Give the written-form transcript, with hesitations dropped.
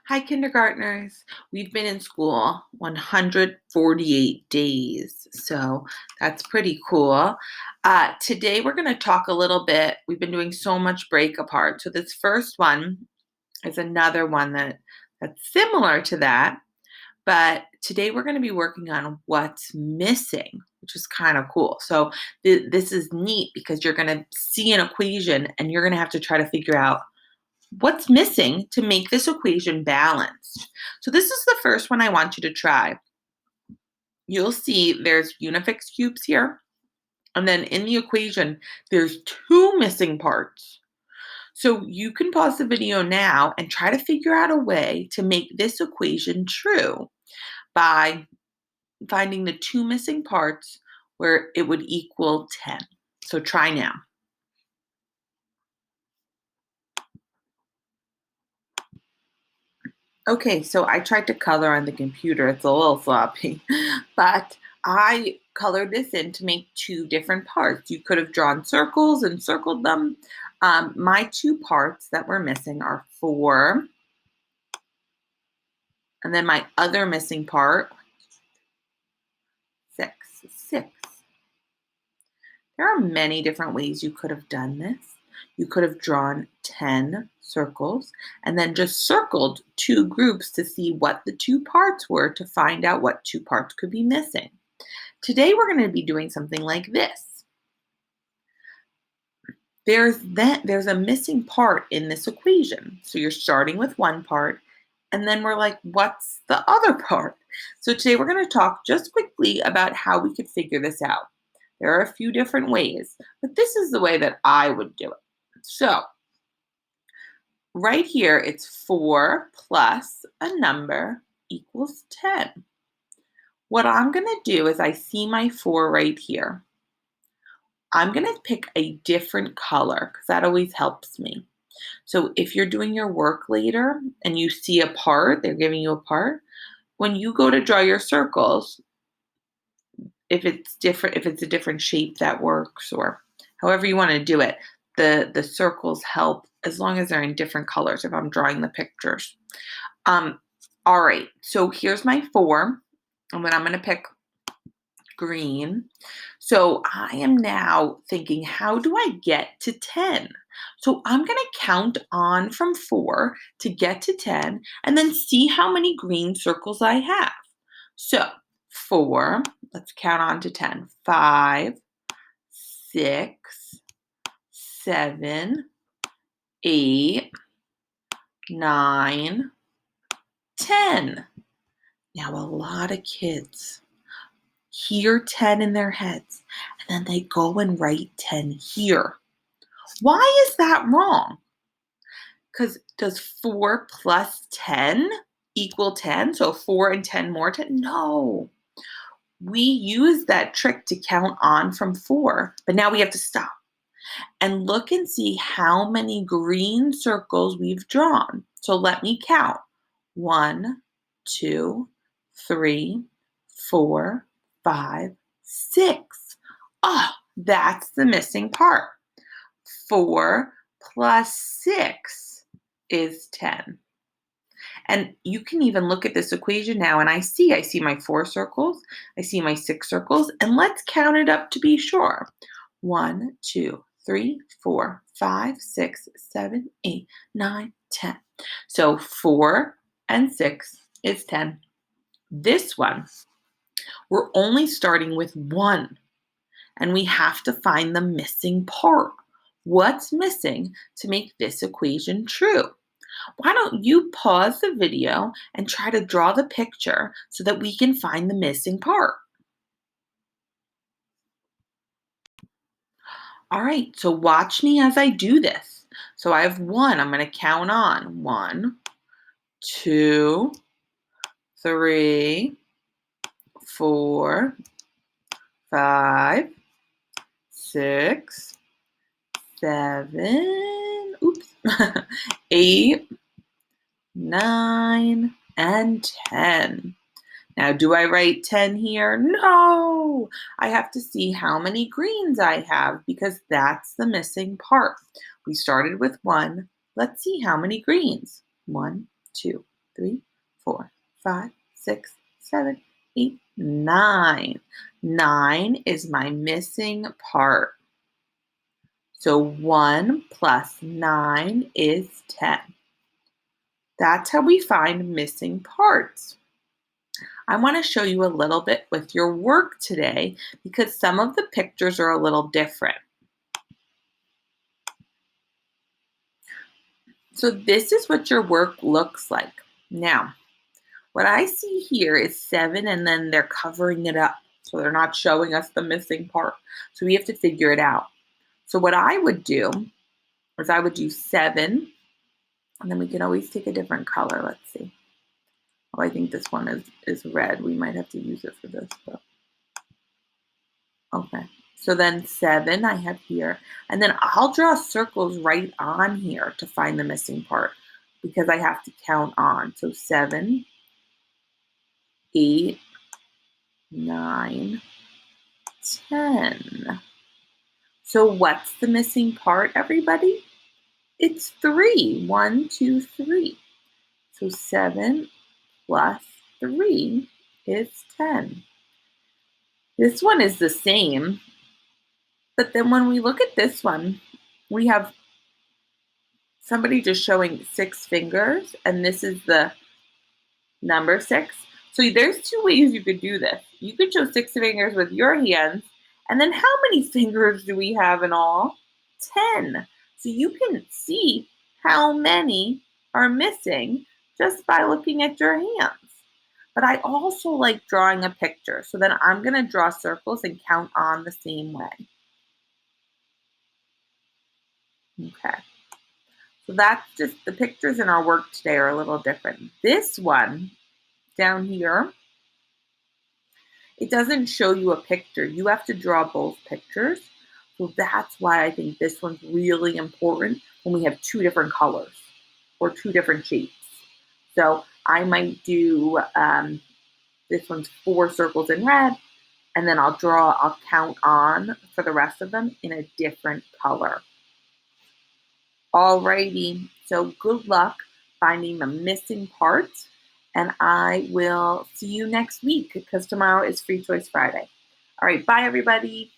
Hi, kindergartners. We've been in school 148 days, so that's pretty cool. Today, we're going to talk a little bit. We've been doing so much break apart. So, this first one is another one that's similar to that, but today we're going to be working on what's missing, which is kind of cool. So, this is neat because you're going to see an equation and you're going to have to try to figure out what's missing to make this equation balanced. So this is the first one I want you to try. You'll see there's unifix cubes here, and then in the equation, there's two missing parts. So you can pause the video now and try to figure out a way to make this equation true by finding the two missing parts where it would equal 10. So try now. Okay, so I tried to color on the computer. It's a little sloppy, but I colored this in to make two different parts. You could have drawn circles and circled them. My two parts that were missing are 4, and then my other missing part, 6. 6. There are many different ways you could have done this. You could have drawn 10 circles and then just circled two groups to see what the two parts were to find out what two parts could be missing. Today we're going to be doing something like this. There's a missing part in this equation. So you're starting with one part and then we're like, what's the other part? So today we're going to talk just quickly about how we could figure this out. There are a few different ways, but this is the way that I would do it. So right here, it's 4 plus a number equals 10. What I'm going to do is I see my 4 right here. I'm going to pick a different color because that always helps me. So if you're doing your work later and you see a part, they're giving you a part, when you go to draw your circles, if it's different, if it's a different shape that works or however you want to do it, the circles help as long as they're in different colors if I'm drawing the pictures. All right, so here's my 4, and then I'm going to pick green. So I am now thinking, how do I get to 10? So I'm going to count on from 4 to get to 10 and then see how many green circles I have. So 4, let's count on to 10. 5, 6, 7, 8, 9, 10. Now, a lot of kids hear 10 in their heads and then they go and write 10 here. Why is that wrong? Because does 4 plus 10 equal 10? So 4 and 10 more 10? No. We use that trick to count on from 4, but now we have to stop and look and see how many green circles we've drawn. So let me count. 1, 2, 3, 4, 5, 6. Oh, that's the missing part. 4 plus 6 is 10. And you can even look at this equation now and I see my 4 circles, I see my 6 circles, and let's count it up to be sure. 1, 2, 3, 4, 5, 6, 7, 8, 9, 10. So 4 and 6 is 10. This one, we're only starting with 1, and we have to find the missing part. What's missing to make this equation true? Why don't you pause the video and try to draw the picture so that we can find the missing part? All right, so watch me as I do this. So I have 1, I'm going to count on. 1, 2, 3, 4, 5, 6, 7, oops, 8, 9, and 10. Now, do I write 10 here? No! I have to see how many greens I have because that's the missing part. We started with 1. Let's see how many greens. 1, 2, 3, 4, 5, 6, 7, 8, 9. 9 is my missing part. So 1 plus 9 is 10. That's how we find missing parts. I want to show you a little bit with your work today because some of the pictures are a little different. So this is what your work looks like. Now, what I see here is 7 and then they're covering it up. So they're not showing us the missing part. So we have to figure it out. So what I would do is I would do 7 and then we can always take a different color. Let's see. Oh, I think this one is red. We might have to use it for this, but okay. So then 7 I have here, and then I'll draw circles right on here to find the missing part because I have to count on. So 7, 8, 9, 10. So what's the missing part, everybody? It's 3. 1, 2, 3. So 7 plus 3 is 10. This one is the same, but then when we look at this one, we have somebody just showing 6 fingers, and this is the number 6. So there's 2 ways you could do this. You could show 6 fingers with your hands, and then how many fingers do we have in all? 10. So you can see how many are missing just by looking at your hands. But I also like drawing a picture. So then I'm going to draw circles and count on the same way. Okay. So that's just the pictures in our work today are a little different. This one down here, it doesn't show you a picture. You have to draw both pictures. So that's why I think this one's really important when we have 2 different colors or 2 different shapes. So I might do, this one's 4 circles in red, and then I'll count on for the rest of them in a different color. Alrighty, so good luck finding the missing parts, and I will see you next week because tomorrow is Free Choice Friday. All right, bye everybody.